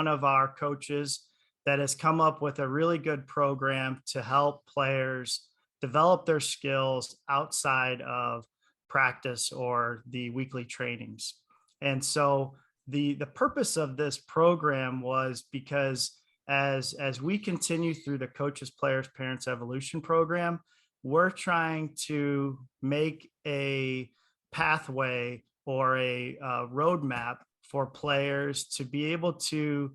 one of our coaches that has come up with a really good program to help players develop their skills outside of practice or the weekly trainings. And so the purpose of this program was because as we continue through the Coaches, Players, Parents Evolution program, we're trying to make a pathway or a roadmap for players to be able to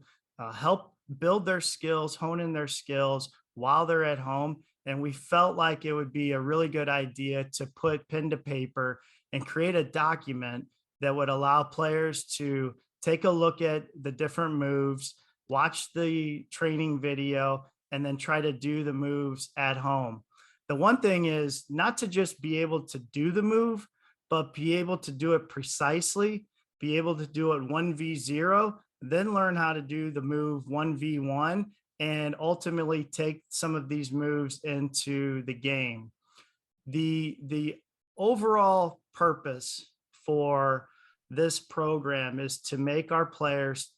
help build their skills, hone in their skills while they're at home. And we felt like it would be a really good idea to put pen to paper and create a document that would allow players to take a look at the different moves, watch the training video, and then try to do the moves at home. The one thing is not to just be able to do the move, but be able to do it precisely, be able to do it 1v0, then learn how to do the move 1v1, and ultimately take some of these moves into the game. The overall purpose for this program is to make our players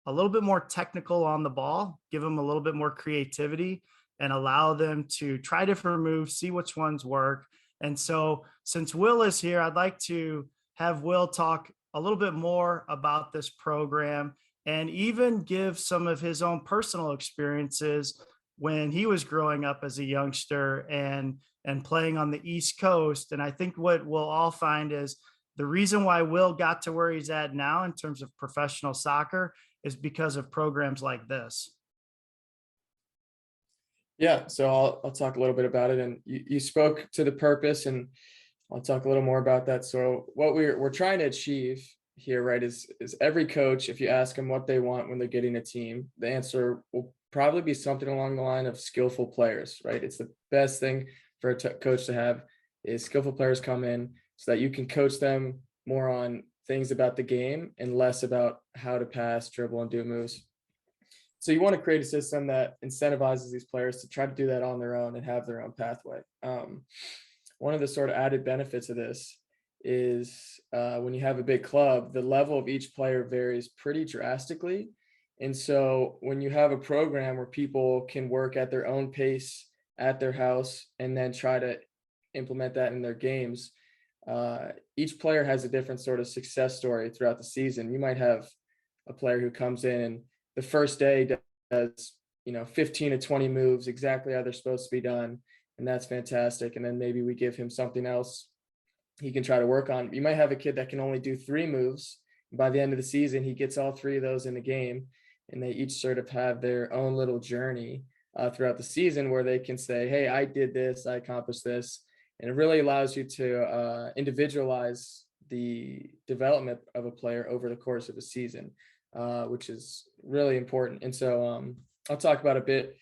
a little bit more technical on the ball, give them a little bit more creativity, and allow them to try different moves, see which ones work. And so since Will is here, I'd like to have Will talk a little bit more about this program and even give some of his own personal experiences when he was growing up as a youngster and playing on the East Coast. And I think what we'll all find is the reason why Will got to where he's at now in terms of professional soccer is because of programs like this. Yeah, so I'll talk a little bit about it, and you spoke to the purpose, and I'll talk a little more about that. So what we're trying to achieve here, right, is every coach, if you ask them what they want when they're getting a team, the answer will probably be something along the line of skillful players, right? It's the best thing for a coach to have is skillful players come in so that you can coach them more on things about the game and less about how to pass, dribble, and do moves. So you want to create a system that incentivizes these players to try to do that on their own and have their own pathway. One of the sort of added benefits of this is when you have a big club, the level of each player varies pretty drastically. And so when you have a program where people can work at their own pace at their house and then try to implement that in their games, each player has a different sort of success story throughout the season. You might have a player who comes in and the first day does 15 to 20 moves exactly how they're supposed to be done, and that's fantastic. And then maybe we give him something else he can try to work on. You might have a kid that can only do 3 moves, and by the end of the season he gets all 3 of those in the game, and they each sort of have their own little journey throughout the season where they can say, hey, I did this, I accomplished this. And it really allows you to individualize the development of a player over the course of a season, which is really important. And so I'll talk about a bit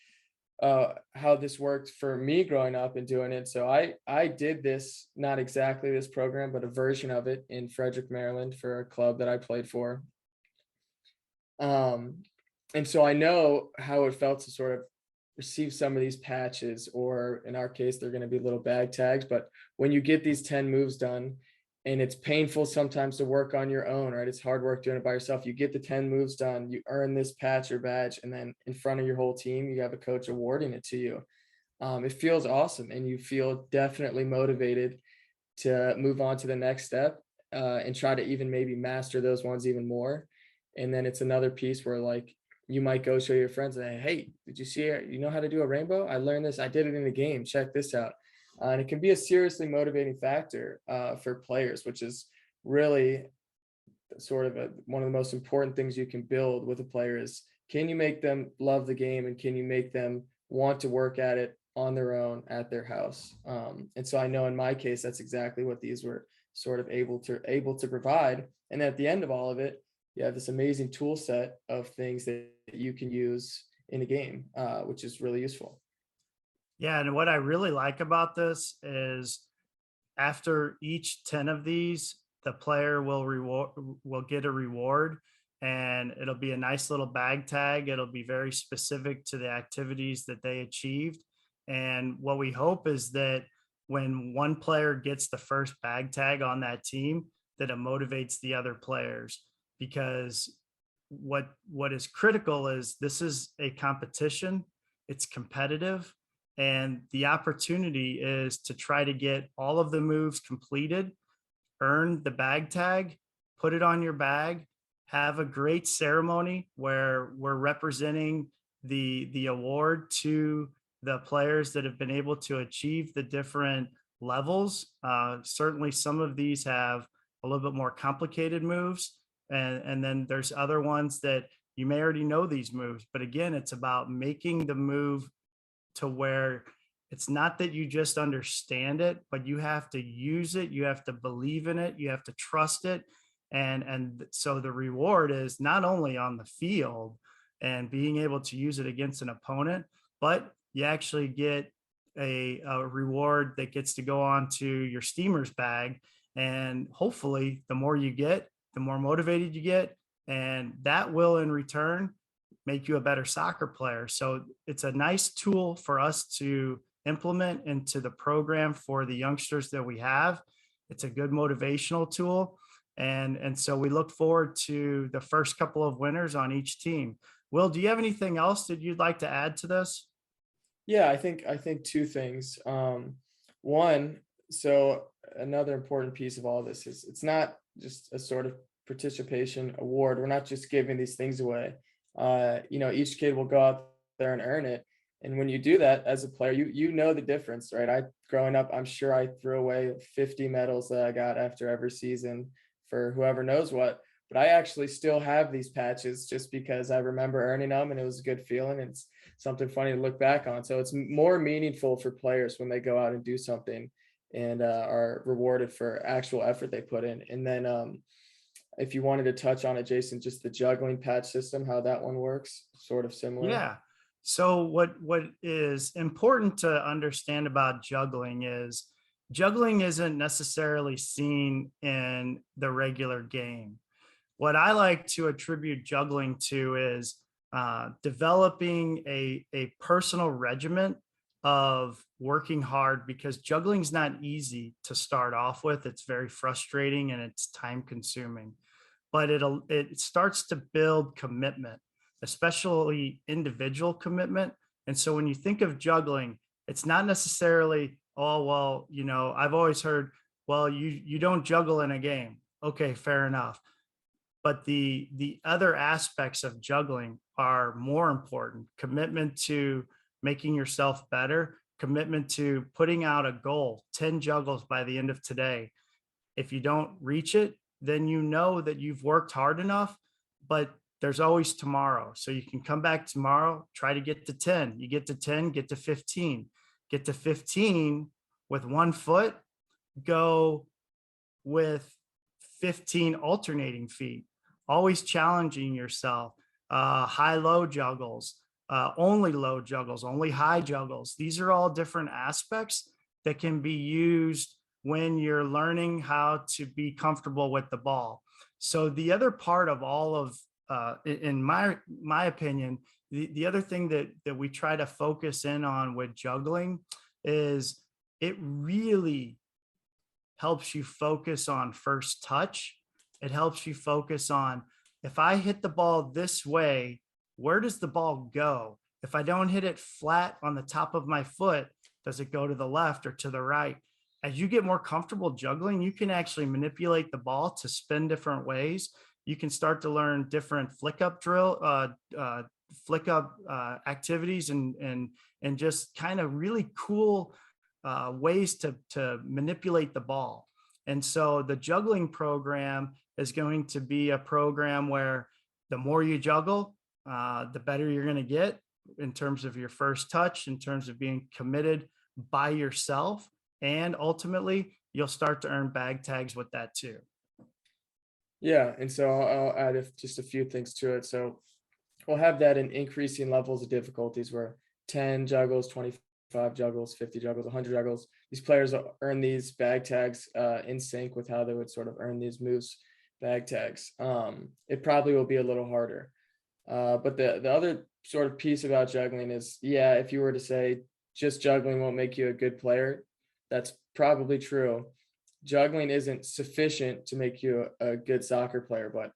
how this worked for me growing up and doing it. So I did this, not exactly this program, but a version of it in Frederick, Maryland for a club that I played for. And so I know how it felt to sort of receive some of these patches, or in our case, they're going to be little bag tags. But when you get these 10 moves done, and it's painful sometimes to work on your own, right? It's hard work doing it by yourself. You get the 10 moves done, you earn this patch or badge, and then in front of your whole team, you have a coach awarding it to you. It feels awesome, and you feel definitely motivated to move on to the next step and try to even maybe master those ones even more. And then it's another piece where like you might go show your friends and say, hey, did you see it? You know how to do a rainbow? I learned this. I did it in the game. Check this out. And it can be a seriously motivating factor for players, which is really sort of one of the most important things you can build with a player is, can you make them love the game and can you make them want to work at it on their own at their house? And so I know in my case, that's exactly what these were sort of able to provide. And at the end of all of it, you have this amazing tool set of things that you can use in a game, which is really useful. Yeah, and what I really like about this is after each 10 of these, the player will get a reward, and it'll be a nice little bag tag. It'll be very specific to the activities that they achieved. And what we hope is that when one player gets the first bag tag on that team, that it motivates the other players, because what is critical is this is a competition, it's competitive, and the opportunity is to try to get all of the moves completed, earn the bag tag, put it on your bag, have a great ceremony where we're representing the award to the players that have been able to achieve the different levels. Certainly, some of these have a little bit more complicated moves, and then there's other ones that you may already know these moves. But again, it's about making the move to where it's not that you just understand it, but you have to use it, you have to believe in it, you have to trust it. And so the reward is not only on the field and being able to use it against an opponent, but you actually get a reward that gets to go on to your steamer's bag. And hopefully the more you get, the more motivated you get, and that will in return make you a better soccer player. So it's a nice tool for us to implement into the program for the youngsters that we have. It's a good motivational tool. And so we look forward to the first couple of winners on each team. Will, do you have anything else that you'd like to add to this? Yeah, I think two things. One, so another important piece of all this is it's not just a sort of participation award. We're not just giving these things away. Each kid will go out there and earn it. And when you do that as a player, you know the difference, right? Growing up, I'm sure I threw away 50 medals that I got after every season for whoever knows what. But I actually still have these patches just because I remember earning them and it was a good feeling. It's something funny to look back on. So it's more meaningful for players when they go out and do something and are rewarded for actual effort they put in. And then if you wanted to touch on it, Jason, just the juggling patch system, how that one works, sort of similar. Yeah. So what is important to understand about juggling isn't necessarily seen in the regular game. What I like to attribute juggling to is developing a personal regiment of working hard, because juggling's not easy to start off with. It's very frustrating and it's time consuming, but it starts to build commitment, especially individual commitment. And so when you think of juggling, it's not necessarily, oh, well, I've always heard, well, you don't juggle in a game. Okay, fair enough. But the other aspects of juggling are more important. Commitment to making yourself better, commitment to putting out a goal, 10 juggles by the end of today. If you don't reach it, then you know that you've worked hard enough, but there's always tomorrow. So you can come back tomorrow, try to get to 10. You get to 10, get to 15. Get to 15 with one foot, go with 15 alternating feet, always challenging yourself. High-low juggles, only low juggles, only high juggles. These are all different aspects that can be used when you're learning how to be comfortable with the ball. So the other part of all of, in my opinion, the other thing that we try to focus in on with juggling is it really helps you focus on first touch. It helps you focus on, if I hit the ball this way, where does the ball go? If I don't hit it flat on the top of my foot, does it go to the left or to the right? As you get more comfortable juggling, you can actually manipulate the ball to spin different ways. You can start to learn different flick up activities and just kind of really cool ways to manipulate the ball. And so the juggling program is going to be a program where the more you juggle, the better you're going to get in terms of your first touch, in terms of being committed by yourself. And ultimately, you'll start to earn bag tags with that too. Yeah, and so I'll add just a few things to it. So we'll have that in increasing levels of difficulties where 10 juggles, 25 juggles, 50 juggles, 100 juggles. These players earn these bag tags in sync with how they would sort of earn these moves bag tags. It probably will be a little harder. But the other sort of piece about juggling is, yeah, if you were to say just juggling won't make you a good player, that's probably true. Juggling isn't sufficient to make you a good soccer player, but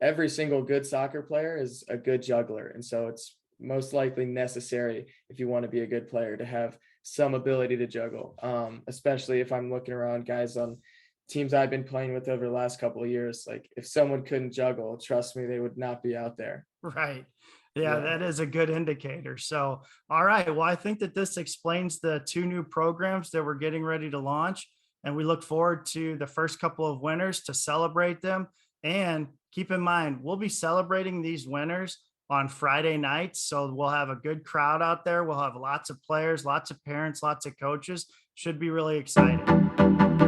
every single good soccer player is a good juggler. And so it's most likely necessary if you want to be a good player to have some ability to juggle. Especially if I'm looking around guys on teams I've been playing with over the last couple of years, like if someone couldn't juggle, trust me, they would not be out there. Right. Yeah, Yeah. that is a good indicator. So, all right. Well, I think that this explains the two new programs that we're getting ready to launch. And we look forward to the first couple of winners to celebrate them. And keep in mind, we'll be celebrating these winners on Friday nights. So we'll have a good crowd out there. We'll have lots of players, lots of parents, lots of coaches. Should be really exciting.